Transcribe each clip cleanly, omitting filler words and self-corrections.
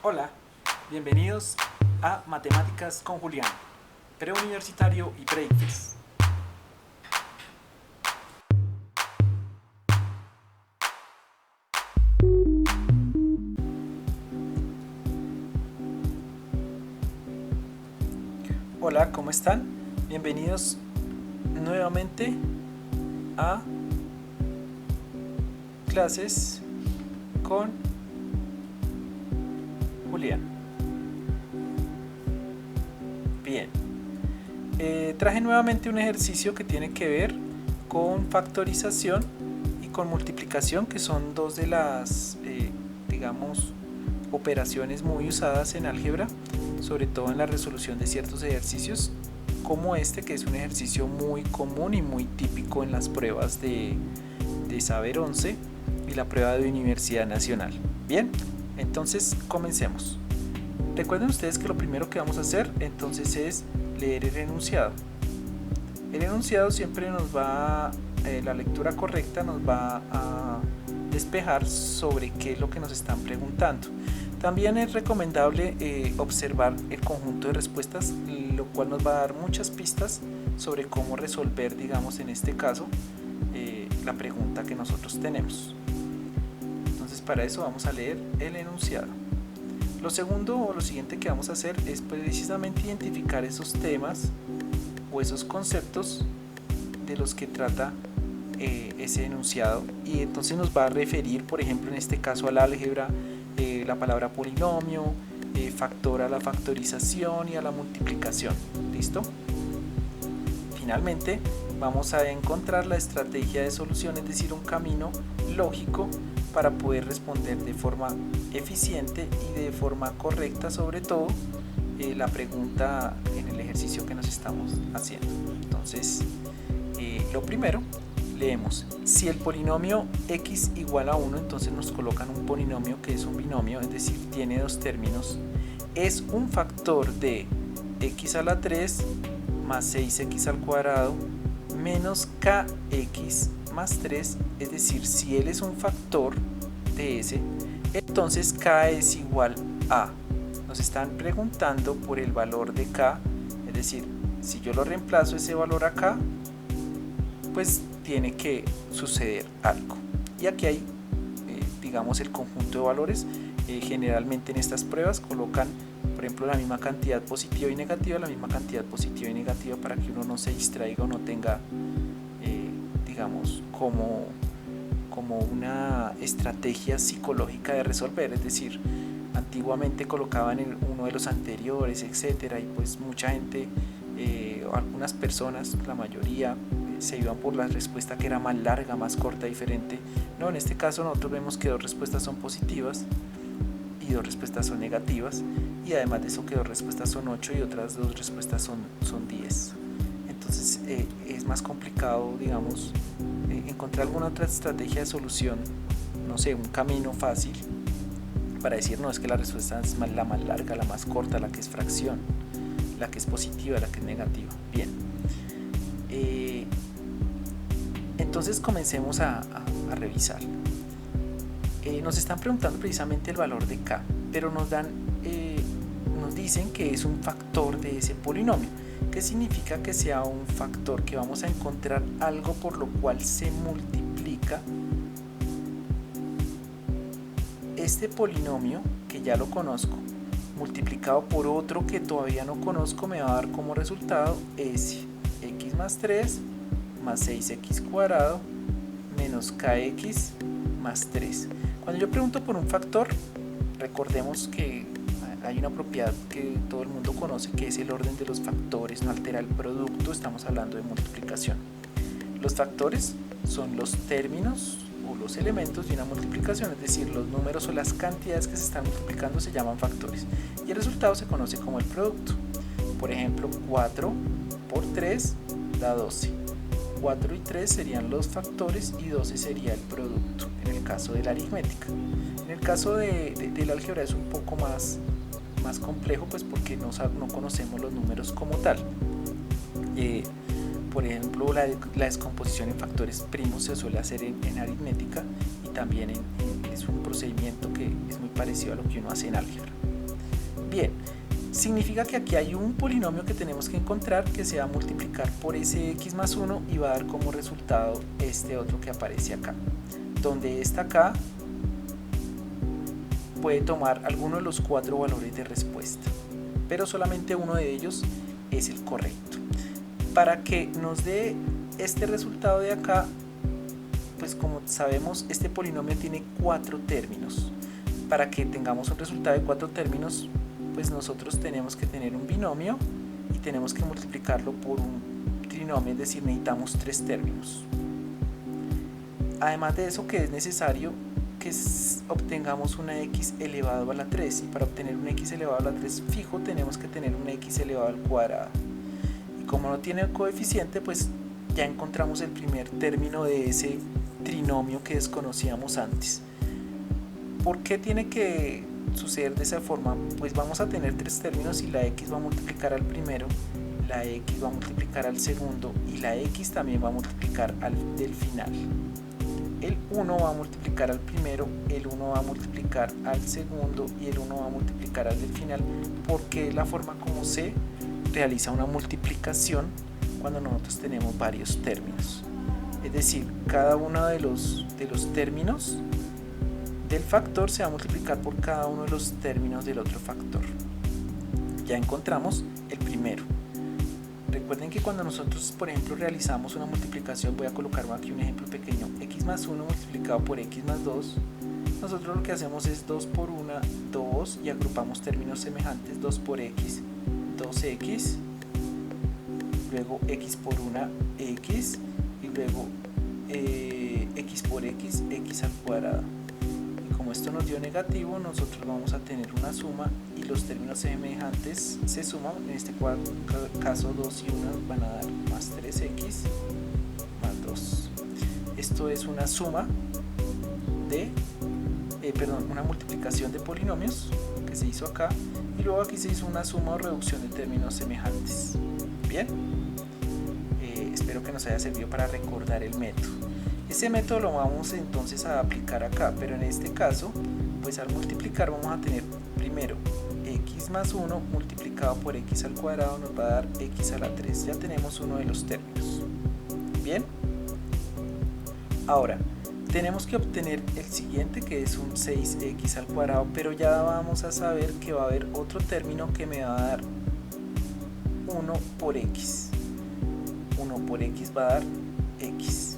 Hola, bienvenidos a Matemáticas con Julián, preuniversitario y pre-ICFES. Hola, ¿cómo están? Bienvenidos nuevamente a clases con Julián. Bien, traje nuevamente un ejercicio que tiene que ver con factorización y con multiplicación, que son dos de las, digamos, operaciones muy usadas en álgebra, sobre todo en la resolución de ciertos ejercicios, como este, que es un ejercicio muy común y muy típico en las pruebas de Saber 11 y la prueba de Universidad Nacional. Bien, entonces comencemos. Recuerden ustedes que lo primero que vamos a hacer entonces es leer el enunciado. El enunciado siempre nos va, la lectura correcta nos va a despejar sobre qué es lo que nos están preguntando. También es recomendable observar el conjunto de respuestas, lo cual nos va a dar muchas pistas sobre cómo resolver, digamos en este caso, la pregunta que nosotros tenemos. Entonces para eso vamos a leer el enunciado. Lo segundo o lo siguiente que vamos a hacer es precisamente identificar esos temas o esos conceptos de los que trata ese enunciado, y entonces nos va a referir, por ejemplo en este caso, al álgebra, la palabra polinomio, factor, a la factorización y a la multiplicación. ¿Listo? Finalmente vamos a encontrar la estrategia de solución, es decir, un camino lógico para poder responder de forma eficiente y de forma correcta, sobre todo la pregunta en el ejercicio que nos estamos haciendo. Entonces, lo primero, leemos: si el polinomio x igual a 1, entonces nos colocan un polinomio que es un binomio, es decir, tiene dos términos, es un factor de x a la 3 más 6x al cuadrado menos kx más 3, es decir, si él es un factor de ese, entonces k es igual a, nos están preguntando por el valor de k, es decir, si yo lo reemplazo ese valor acá, pues tiene que suceder algo. Y aquí hay, digamos, el conjunto de valores. Generalmente en estas pruebas colocan, por ejemplo, la misma cantidad positiva y negativa, la misma cantidad positiva y negativa, para que uno no se distraiga o no tenga, digamos, como una estrategia psicológica de resolver. Es decir, antiguamente colocaban uno de los anteriores, etcétera, y pues mucha gente, algunas personas, la mayoría, se iban por la respuesta que era más larga, más corta, diferente. No, en este caso nosotros vemos que dos respuestas son positivas y dos respuestas son negativas, y además de eso que dos respuestas son 8 y otras dos respuestas son 10. Entonces es más complicado, digamos, encontrar alguna otra estrategia de solución, no sé, un camino fácil para decir, no, es que la respuesta es la más larga, la más corta, la que es fracción, la que es positiva, la que es negativa. Bien, entonces comencemos a revisar. Nos están preguntando precisamente el valor de k, pero nos dicen que es un factor de ese polinomio. ¿Qué significa que sea un factor? Que vamos a encontrar algo por lo cual se multiplica este polinomio, que ya lo conozco, multiplicado por otro que todavía no conozco, me va a dar como resultado s, x más 3 más 6x cuadrado menos kx más 3. Cuando yo pregunto por un factor, recordemos que hay una propiedad que todo el mundo conoce, que es el orden de los factores, no altera el producto, estamos hablando de multiplicación. Los factores son los términos o los elementos de una multiplicación, es decir, los números o las cantidades que se están multiplicando se llaman factores, y el resultado se conoce como el producto. Por ejemplo, 4 por 3 da 12. 4 y 3 serían los factores y 12 sería el producto, en el caso de la aritmética. En el caso del álgebra es un poco más complejo, pues porque no conocemos los números como tal. Por ejemplo, la descomposición en factores primos se suele hacer en aritmética, y también es un procedimiento que es muy parecido a lo que uno hace en álgebra. Bien, significa que aquí hay un polinomio que tenemos que encontrar que se va a multiplicar por ese x más 1 y va a dar como resultado este otro que aparece acá, donde esta acá puede tomar alguno de los 4 valores de respuesta, pero solamente uno de ellos es el correcto. Para que nos dé este resultado de acá, pues como sabemos este polinomio tiene 4 términos. Para que tengamos un resultado de 4 términos, pues nosotros tenemos que tener un binomio y tenemos que multiplicarlo por un trinomio, es decir, necesitamos 3 términos. Además de eso, que es necesario que obtengamos una x elevado a la 3, y para obtener un x elevado a la 3 fijo tenemos que tener un x elevado al cuadrado, y como no tiene coeficiente, pues ya encontramos el primer término de ese trinomio que desconocíamos antes. ¿Por qué tiene que suceder de esa forma? Pues vamos a tener 3 términos y la x va a multiplicar al primero, la x va a multiplicar al segundo y la x también va a multiplicar al del final. El 1 va a multiplicar al primero, el 1 va a multiplicar al segundo y el 1 va a multiplicar al del final, porque es la forma como se realiza una multiplicación cuando nosotros tenemos varios términos. Es decir, cada uno de los términos del factor se va a multiplicar por cada uno de los términos del otro factor. Ya encontramos el primero. Recuerden que cuando nosotros, por ejemplo, realizamos una multiplicación, voy a colocar aquí un ejemplo pequeño, x más 1 multiplicado por x más 2, nosotros lo que hacemos es 2 por 1, 2, y agrupamos términos semejantes, 2 por x, 2x, luego x por 1, x, y luego x por x, x al cuadrado. Y como esto nos dio negativo, nosotros vamos a tener una suma y los términos semejantes se suman. En este caso 2 y 1 van a dar más 3x más 2. Esto es una suma de una multiplicación de polinomios que se hizo acá, y luego aquí se hizo una suma o reducción de términos semejantes. Bien, espero que nos haya servido para recordar el método. Ese método lo vamos entonces a aplicar acá, pero en este caso, pues al multiplicar vamos a tener primero x más 1 multiplicado por x al cuadrado nos va a dar x a la 3. Ya tenemos uno de los términos. Bien, ahora tenemos que obtener el siguiente, que es un 6x al cuadrado, pero ya vamos a saber que va a haber otro término que me va a dar 1 por x. 1 por x va a dar x.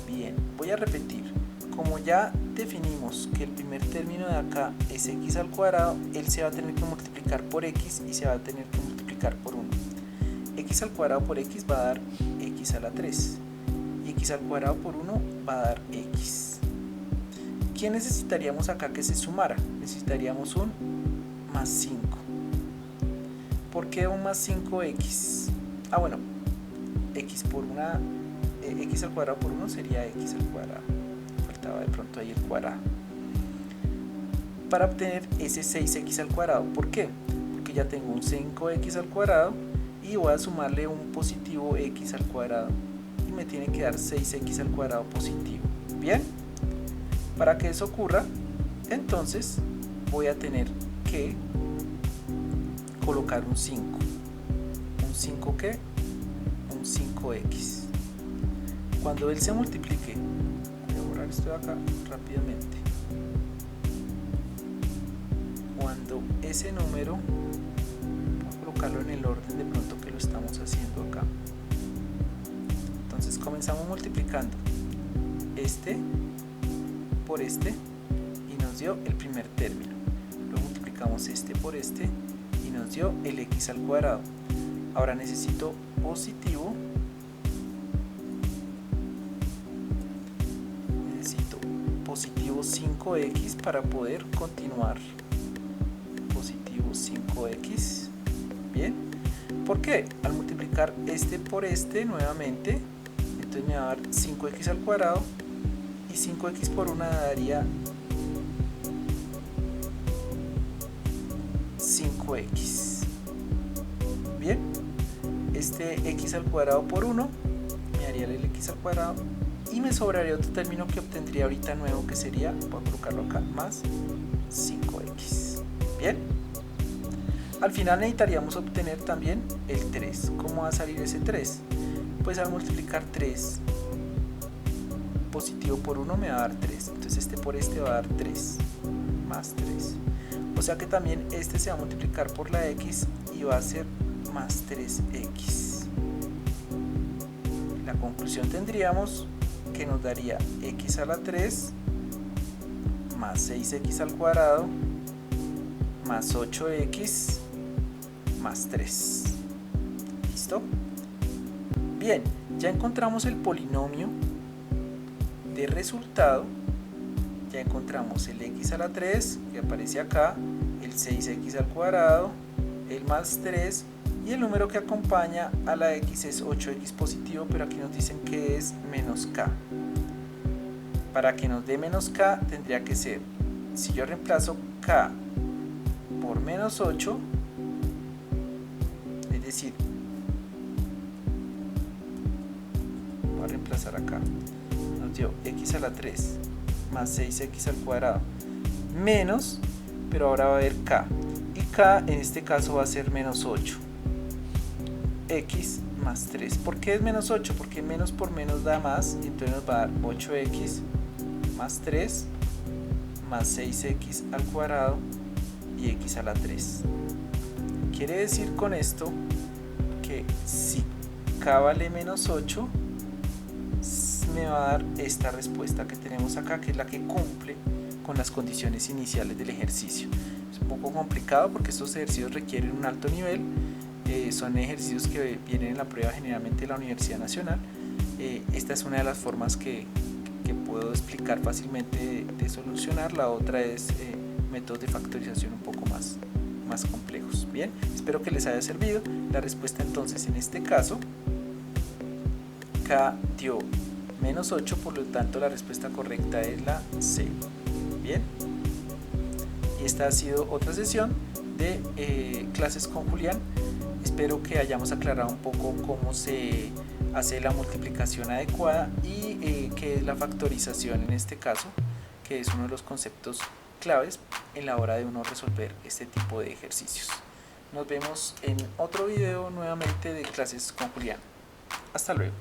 Bien, voy a repetir. Como ya definimos que el primer término de acá es x al cuadrado, él se va a tener que multiplicar por x y se va a tener que multiplicar por 1. X al cuadrado por x va a dar x a la 3. Y x al cuadrado por 1 va a dar x. ¿Qué necesitaríamos acá que se sumara? Necesitaríamos un más 5. ¿Por qué un más 5x? Ah, bueno, x al cuadrado por 1 sería x al cuadrado. Faltaba de pronto ahí el cuadrado. Para obtener ese 6x al cuadrado, ¿por qué? Porque ya tengo un 5x al cuadrado y voy a sumarle un positivo x al cuadrado. Y me tiene que dar 6x al cuadrado positivo. Bien, para que eso ocurra, entonces voy a tener que colocar un 5. ¿Un 5 qué? Un 5x. Cuando él se multiplique, voy a borrar esto de acá rápidamente. Cuando ese número, voy a colocarlo en el orden de pronto que lo estamos haciendo acá. Entonces comenzamos multiplicando este por este y nos dio el primer término. Luego multiplicamos este por este y nos dio el x al cuadrado. Ahora necesito positivo. Positivo 5x para poder continuar. Positivo 5x. Bien. ¿Por qué? Al multiplicar este por este nuevamente, entonces me va a dar 5x al cuadrado, y 5x por 1 daría 5x. Bien, este x al cuadrado por 1 me daría el x al cuadrado, y me sobraría otro término que obtendría ahorita nuevo, que sería, voy a colocarlo acá, más 5x. Bien, al final necesitaríamos obtener también el 3. ¿Cómo va a salir ese 3? Pues al multiplicar 3 positivo por 1 me va a dar 3. Entonces este por este va a dar 3 más 3. O sea que también este se va a multiplicar por la x y va a ser más 3x. La conclusión tendríamos que nos daría x a la 3 más 6x al cuadrado más 8x más 3. ¿Listo? Bien, ya encontramos el polinomio de resultado. Ya encontramos el x a la 3 que aparece acá, el 6x al cuadrado, el más 3 y el número que acompaña a la x es 8x positivo, pero aquí nos dicen que es menos k. Para que nos dé menos k tendría que ser, si yo reemplazo k por menos 8, es decir, voy a reemplazar acá, nos dio x a la 3 más 6x al cuadrado menos, pero ahora va a haber k, y k en este caso va a ser menos 8 x más 3. ¿Por qué es menos 8? Porque menos por menos da más, entonces nos va a dar 8x más 3 más 6x al cuadrado y x a la 3. Quiere decir con esto que si k vale menos 8, me va a dar esta respuesta que tenemos acá, que es la que cumple con las condiciones iniciales del ejercicio. Es un poco complicado porque estos ejercicios requieren un alto nivel, son ejercicios que vienen en la prueba generalmente de la Universidad Nacional. Esta es una de las formas que puedo explicar fácilmente de solucionar. La otra es métodos de factorización un poco más complejos. Bien, espero que les haya servido. La respuesta entonces en este caso, k dio menos 8, por lo tanto la respuesta correcta es la C. Bien, y esta ha sido otra sesión de clases con Julián. Espero que hayamos aclarado un poco cómo se hace la multiplicación adecuada y qué es la factorización en este caso, que es uno de los conceptos claves en la hora de uno resolver este tipo de ejercicios. Nos vemos en otro video nuevamente de clases con Julián. Hasta luego.